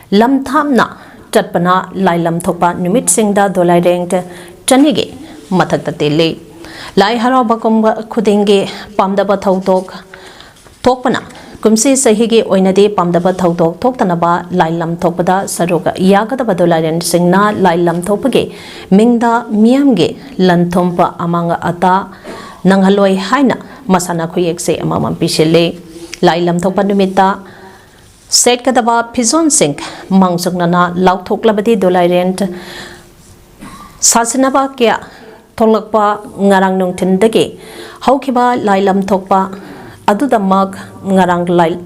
Lam Thamna Chatpana Lailam Thopa Numit Singda Dolai Renged Chanige Matakta Tele Lai Harabakum Kudinge Pamdaba Tautok Tokpana Kumsi Sahige Oinade Pamdaba Tautok Toktanaba Lailam Topada Saruga Yakadaba Dolai Reng Singna Lailam Topage Mingda Miamge Lantompa Amanga Ata Nanghaloi Haina Masana Kuyekse Amam Pishele Lailam Thopa Numita Set Kadaba Pizon Sink Mangsugnana Lautok Labadi Dolai Rent Sasinaba Kia Tolakpa Ngarang Nung Tindage Haukiba Lailam Tokpa Aduda Mag Ngarang Lai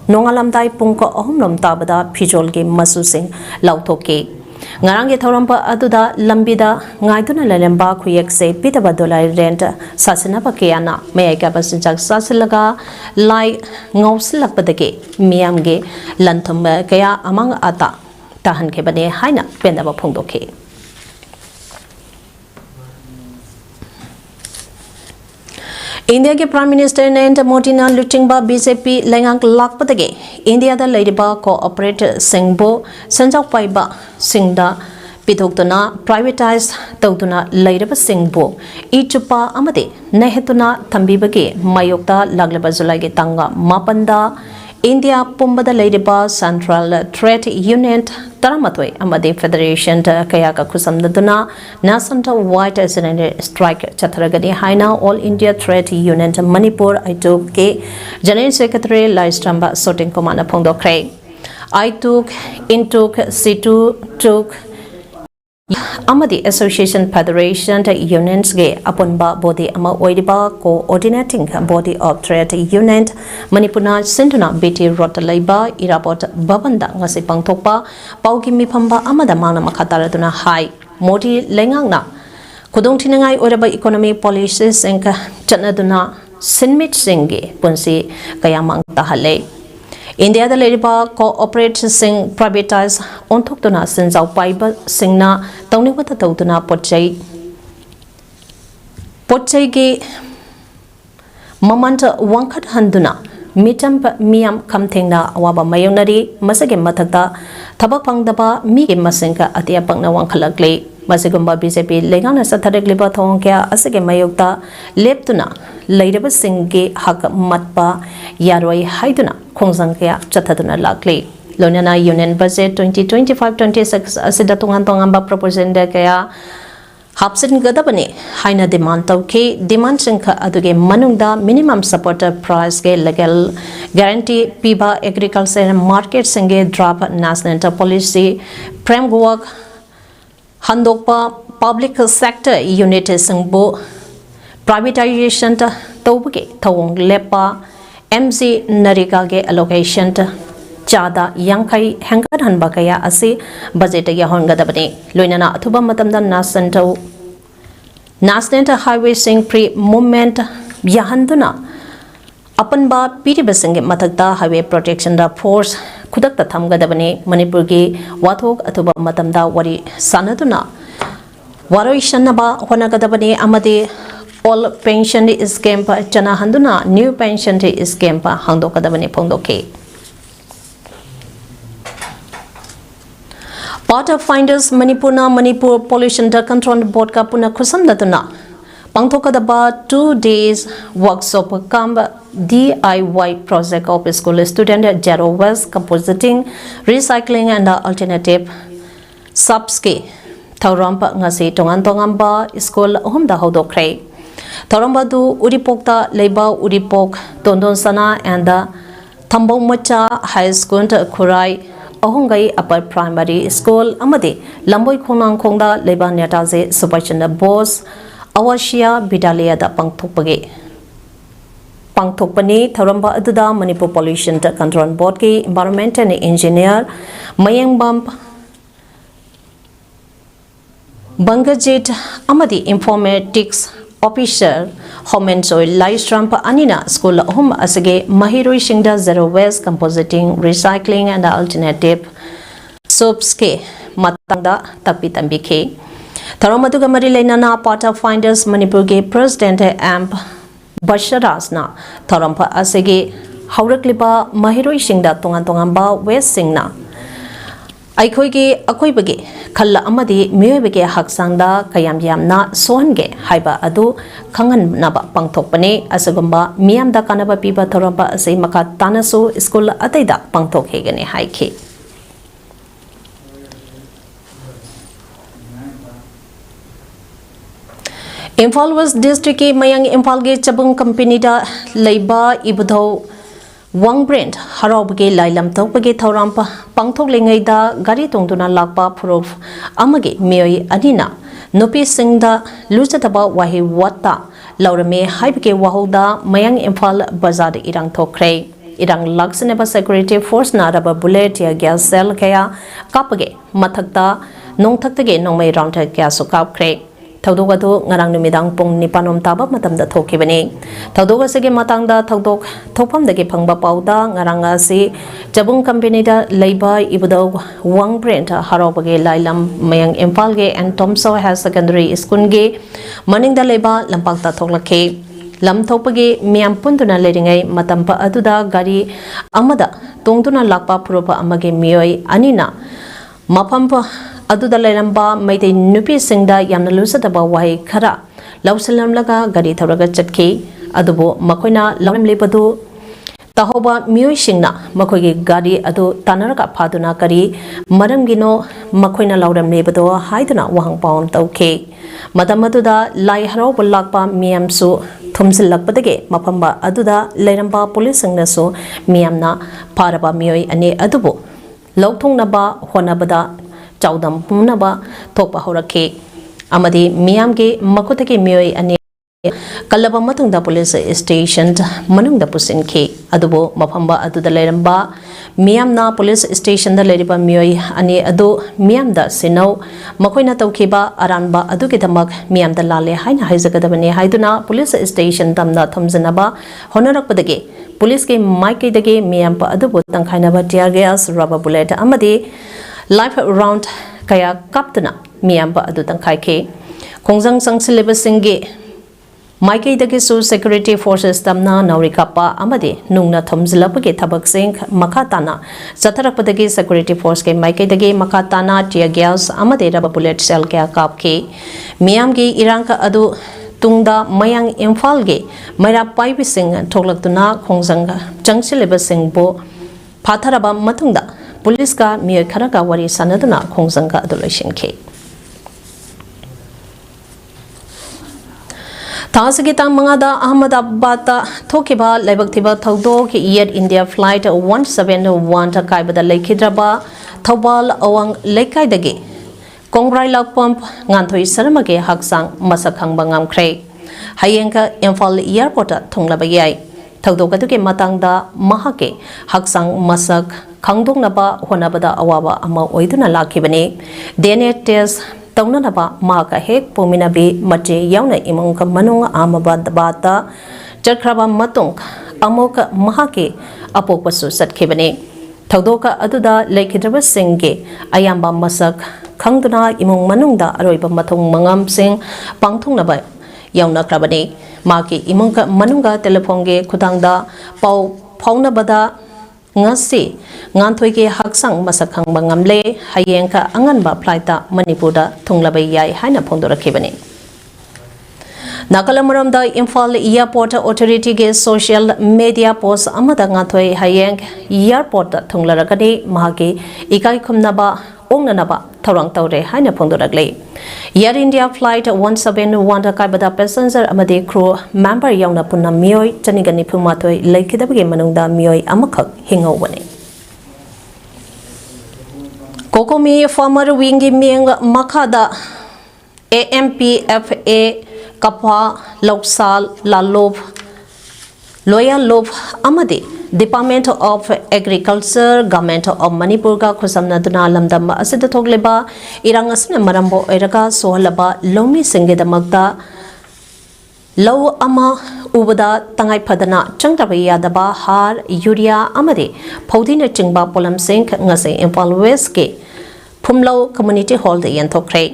Nongalam Dai Punko Omnom Tabada Pijol Game Masusing Lautoke Ngarangi Thorampa Aduda Lambida Ngaiduna Lalamba Kuyekse Pitaba Dolai Rent Sasinaba Kiana Mayakabasijak Sasilaga Lai Ngausilakpadake Miamge Lantumba Kaya Amang Ata Tahan Kebane Haina Pendaba Pundoke India ke Prime Minister Narendra Modi na Luchingba BJP Lengang Lakpatage India da Ladyba Cooperative Singbo Sanjak Paiba Singda Pitokduna Privatized Tawduna Laydaba Singbo Ichupa Amade Nehetuna Thambibage Mayokta Laglaba Zulai Tanga Mapanda India Pumbada Ladyba Central Trade Union Taramatoi Amade Federation Kayaka Kusamdaduna Nasanta White Resident Strike Chatragadi Haina All India Trade Union Manipur I took General Secretary Laistramba Sorting Commander Pongdokre I took Intuk Situ took amadi association federation unions ge apunba body ama oidiba coordinating body of trade union manipuna sentuna bt rot laiba irapot babanda ngasi pangthokpa paugi mifamba amada mangna makataraduna hai modi lengangna khudong thinangai oraba economic policies enka chanaduna sinmit singge punsi kayamang tahale India the Ladiba co-operators sing privatize on Tokuna since our Piper Singna Tony with the Totuna Pochegi Mamanta Wankat Handuna Mitam Miam Kamtingna Waba Mayonari Masagim Matata Tabapangdaba Migi Masinka Atia Pangna Wankalakli Masigumba BJP Legana Saturday Liba Tonkia Asage Mayokta Leptuna Laidaba Singi Hak Matpa Yaroi Haiduna Kongzangkia Chataduna Lakli Lonana Union Budget 2025-26 Asidatungan Tongamba proposal kaya Hapsin Gadabani Haina demand Tauki demand Sinka Aduge Manungda minimum supporter price ke legal guarantee Piba agriculture and market Singe drop national policy framework Handokpa public sector unit singbo privatization ta tawbage thawong lepa MZ Narika ge allocation ta chada yangkai hangar hanba kaya ase budget ya hongadabani loinana athuba matamda national highway sing pre movement yahanduna apanba piribasinge mathakta highway protection da force khudakta thamgadabani manipur gi wathok athuba matamda wari sanaduna waroi shanaba honagadabani amade all pension scheme pa chana handuna new pension scheme pa hangdokadabani phongdoke Pathfinders Manipur Pollution Control Board ka puna khusamdatuna Pangthokadaba 2 days workshop camp DIY project of school student zero waste compositing recycling and alternative subske Taurampa ngasi tongan-tongamba school homda hodokre Tauramba du Uripokta Leba Uripok Tondon Sana and Thambong Macha High School Kurai Ahongai Upper Primary School Amadi Lamboi Khonang Khongda Leba Netaze Subhachanda Bose Awashia Bidalia da Pangthokpani Tharamba Aduda Manipur Pollution Control Board ki Environment and Engineer Mayangbam Bangajit Amadi Informatics Officer Home and Soil Livestramp Anina School Home Asage Mahiroi Shingda Zero Waste Compositing Recycling and Alternative Soapske Matanda Tapitambike Tharamaduga Marilainana Pathfinders Manipur ge President Amp Basharasna Tharampa Asege Haurakliba Mahiroi Shingda Tongan-tongamba West Singna Aikhoige Akoibage Kalla Amadi Myoibage Haksangda Kayam Yamna Sohange Haiba Adu Kangan Naba Pangthokpane Asagumba Miamda Kanaba Piba Tharamba Ase Maka Tanasu School Ataida Pangthokhegane Haike Imphal West District Mayang Imphal ge Chabung Company da Leiba Ibudho Wang Brand Harabge Lailam Tokpage Taurampa Pangthok Lengai da Gari Tongduna Lakpa Proof Amage Miyoi Adina Nupi Singda Lusataba Wahi Wata Laurame Haibke Wahoda Mayang Imphal Bazar Irang Thokre Irang Laksaneba Security Force Naraba Bullet ya Gas Cell Kaya Kapage Mathakta Nongthaktage Nongmai Round Kaya Sukapkre Thaudogadu ngarang numidang pung nipanom taba matamda thokibani Thaudoga sege matangda thaudok thopamdagi phangba pauda ngaranga si Chabung Company da Leiba Ibudau Wang Brand Harobage Lailam Mayang Imphal ge and Tomso High Secondary School ge Maningda Leiba Lampakta thoklake Lam thopage miam puntuna leringai matampa aduda gari amada tongtuna lakpa puropa amage miyoi anina mapampa Aduda Leramba made a nupi singda Yamnalusataba Wai Kara, Lausalamlaga, Gadi Taraga Chatki, Adubo, Makoina, Lam Lepadu, Tahoba, Mui Shingna, Makogi Gadi, Adu, Tanaraka Paduna Kari, Madamgino, Makoina Laudam Nebado, Haiduna Wang Pound Tauke, Madamaduda, Lai Haro Lakpa, Miamsu, Tumsilakpadage, Mapamba, Aduda, Leramba, Police Naso, Miamna, Paraba Mui, Ane Adubo, Loktung Naba, Honabada, chaudam punaba thokpa horake amadi miyamge makotake miyoi ani kalaba matungda police station manungda pusinki adubo mafamba aduda leramba miyamna police station da leriba miyoi ani adu miyamda sinau makoina tawkiba aranba adugi damak miyamda lale haina haizagadabani haiduna police station tamna thamjanaba honorakpadage police ke maike dage miyampa adubo tangkhainaba tear gas rubber bullet amadi life round kaya kaptuna miyampa adu tangkhaike khongjang sangsileba singi Maikei dagi su security forces tamna naurikapa amadi nungna thamjilapage thabaksing makatana zatharakpadagi security force ke maikei dagi makatana tear gas amadi rubber bullet shell kya kapke miyamgi irangka adu tungda mayang imphal ge maira paibi sing thoklaktuna khongjang jangsileba singbo phatharaba matungda police ka miyo kharaga wari sanaduna khongjang ka adu loishinke Tasigi tang mangada Ahmedabad thokiba laibaktiba thodok Air India flight 171 ta kaibada laikhidraba Thobal awang laikai Kongrai lakpam nganthoi sarmage haksang masakhang bangamkhre hayengka Imphal airport thonglaba yai thodok aduke matangda mahake haksang masak khangdongnaba honabada awaba ama oiduna lakhibani DNA test Taunanaba maka hek puminabi mache yauna imong ka manung amabad bata chakraba matung amoka mahake apokpasu satkebane thodoka aduda laikhidraba singge ayamba masak khangduna imong manungda aroiba mathong mangam sing pangthongnaba yauna krabane maki imong ka manunga telephone ge khudangda pau phaunabada ngasi nganthoige haksang masakhang bangamle hayengka anganba flighta manipurda thunglabai yai haina phondorakhibani Nakalamuramda Imphal Airport Authority ge social media post amada nganthoi hayeng airport thunglarakani mahagi ikai khumnaba ongnanaba thorang tawre haina phondoragle Air India flight 171 kaibada passenger amadi crew member yauna punna miyoi chanigani phumathoi laikhidabage manungda miyoi amakhak hingawani Kokomi farmer wingi ming makhada AMPFA kapha loksal lalov loyal love amadi Department of Agriculture Government of Manipur ga khusamnaduna lamdam asida thogleba irang asna marambo eraga sohalaba lomi singedamagda low ama ubada tangai phadana changtaba yadaba har urea amadi phaudina chingba polam sing ngase Imphal West ke Phumlo Community Hall de yanthokre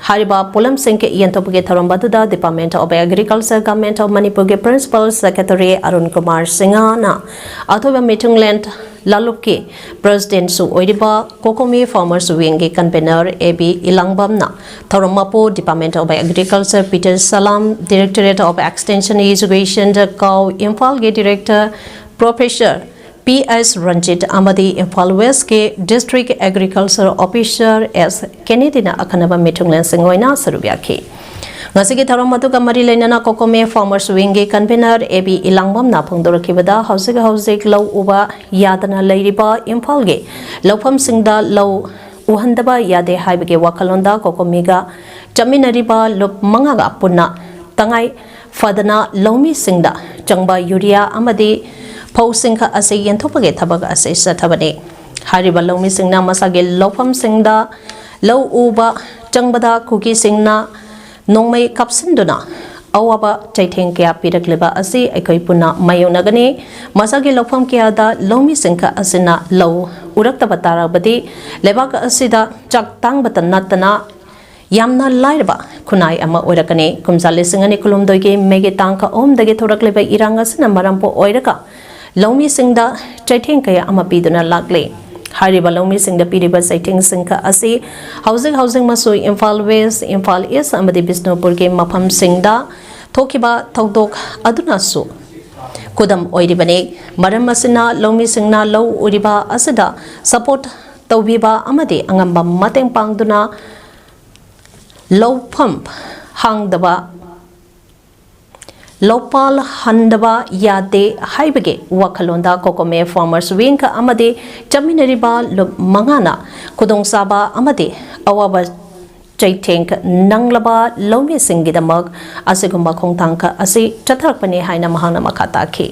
Hariba Polam Singke Yantopge Tharambatuda Department of Agriculture Government of Manipur ke Principal Secretary Arun Kumar Singhana Athoba Mitungland Laluki President Su Oidiba Kokomi Farmers Wing Convener AB Ilangbamna Tharamapo Department of Agriculture Peter Salam Directorate of Extension Education Kau Imphal ge Director Professor P.S. Ranjit Amadi Imphal West ke District Agriculture Officer S. Kennedy na akanaba mitunglen singoina sarubyaki. Ngasigi tharamatu ka mari lainana Kokome Farmers Wing ge Convener AB Ilangbam na phongdorakibada housing law uba yadana lairiba Imphal ge lawpham singda law uhandaba yade haibage wakalonda Kokome ga chaminariba lup mangaga punna tangai fadana lawmi singda changba urea amadi Pausingka ase yanthopage thabaga ase sathabane hariba lawmi singna masage lawpham singda law uba changbada kuki singna nongmai kapsinduna awaba chaitheng kya pirakleba ase aikoi puna mayonagani masage lawpham kya da lawmi singka asina law uraktaba tarabadi lebak asida chaktang batanatana yamna lairba khunai ama oirakani kumsale singani kulumdoge mege tangka omdage thorakleba irangasna marampo oiraka Lawmi singda chaitheng kaya ama piduna lagle hariba lawmi singda piriba chaitheng singka asi housing masu Imphal West Imphal East amadi Bisnupur ge mapham singda thokiba thodok aduna su kudam oiribane maram asina lawmi singna law uriba asida support tawbiba amadi angamba mateng pangduna law pump hangdaba Lopal Handaba Yade Haibage Wakalonda Kokome Farmers Wing Amade Chaminariba Mangana ꯈꯨꯗꯣꯡꯆꯥꯕ ꯑꯃꯗꯤ ꯑꯋꯥꯕ ꯆꯩꯊꯦꯡ ꯅꯪꯂꯕ ꯂꯧꯃꯤꯁꯤꯡꯒꯤꯗꯃꯛ ꯑꯁꯤꯒꯨꯝꯕ ꯈꯣꯡꯊꯥꯡ ꯑꯁꯤ ꯆꯠꯊꯔꯛꯄꯅꯤ ꯍꯥꯏꯅ ꯃꯍꯥꯛꯅ ꯃꯈꯥ ꯇꯥꯈꯤ꯫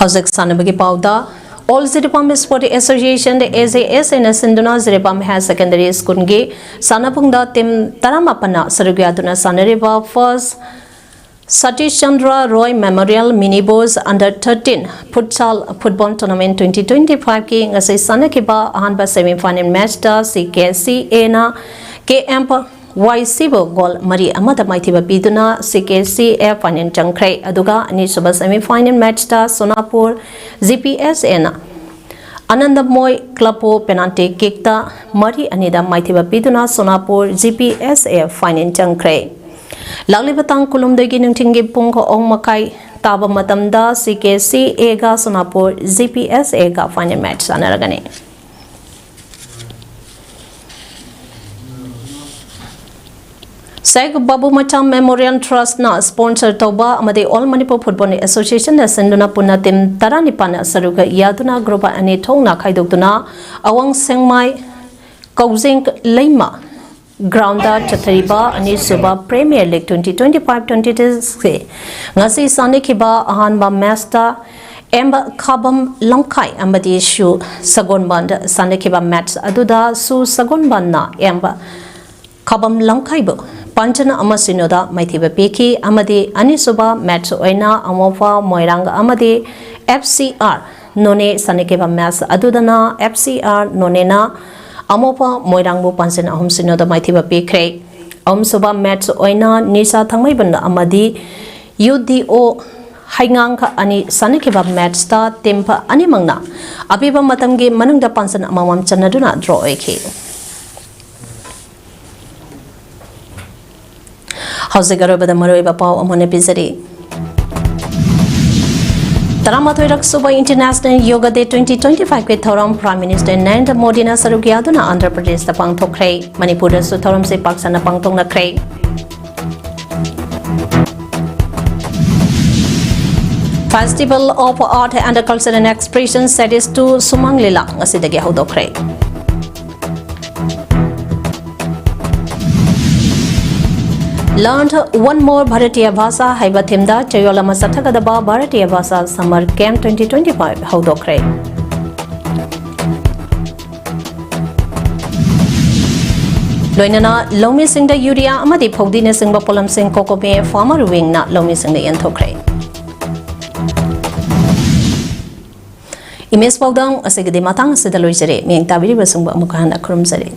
Hausak Sanabagi Pauda, All Ziripam Sport Association, the SAS and Sinduna Ziripam High Secondary School, Sanapunda Tim Taramapana, Sarugayaduna Sanariba, first Satish Chandra Roy Memorial Minibos Under 13 Futsal Football Tournament 2025 King as a Sanakiba Ahanba semi-final match da CKC Ena KM YCBO goal Mari Amada Maitiba Biduna CKC Air Final Jankre Aduga Anisuba semi-final match da Sonapur GPS Ena Ananda Moy Klapo penalty kick da Mari Anida Maitiba Biduna Sonapur GPS Air Final Jankre Laglibatang Kulumdagi Nungtingi Punko Ong Makai Taba Matamda CKC Ega Sonapur GPS Ega final match Sanaragani. Seg Babu Macham Memorial Trust na sponsor Toba Amade All Manipur Football Association na Senduna Punatim Taranipana Saruga Yaduna Groba Ani Tongna Kaidukuna Awang Sengmai Kauzing Leima Grounda Chatariba Ani Suba Premier League 2025-26 Ngasi Sanikiba Ahanba Master Emba Kabam Lamkai Amadi Shu Sagonband Sanikiba Match Aduda Su Sagonbanda Emba Kabam Lamkaibu Panchana Amasinoda Maitiba Piki Amadi Ani Suba Match Oina Amofa Moiranga Amadi FCR None Sanikiba Match Adudana FCR Nonena Amopa Moirangbu Pansin Ahum Sinoda Maitiba Pikre Suba Match Oina Nisa Tangmaibanda Amadi UDO Haingang Ani Sanikiba Match Star Timpa Animangna Abiba Matamgi Manungda Pansin Amam Chanaduna Draw Eke Hausigaroba the Maroiba Pau Amone Pizari Taramathoirak Suba International Yoga Day 2025 ke Thoram Prime Minister Narendra Modi na Sarugyaduna Andhra Pradesh da pangthokre Manipur da su Thoram se paksana pangthong na kre Festival of Art and Culture and Expression Series 2 Sumanglila ngasidagi haudokre Learned one more Bharatiya Bhasa Haiba Thimda Chayola Masathagadaba Bharatiya Bhasa Summer Camp 2025 Haudokre Loinana Lomi Singda Yuria Amadi Pogdina Singba Polam Sing Kokobe Farmer Wing na Lomi Singda Yentokre Imes Paudam Asegadi Matang Sidaloijere Ming Tabiri Basumba Mukahana Krumzari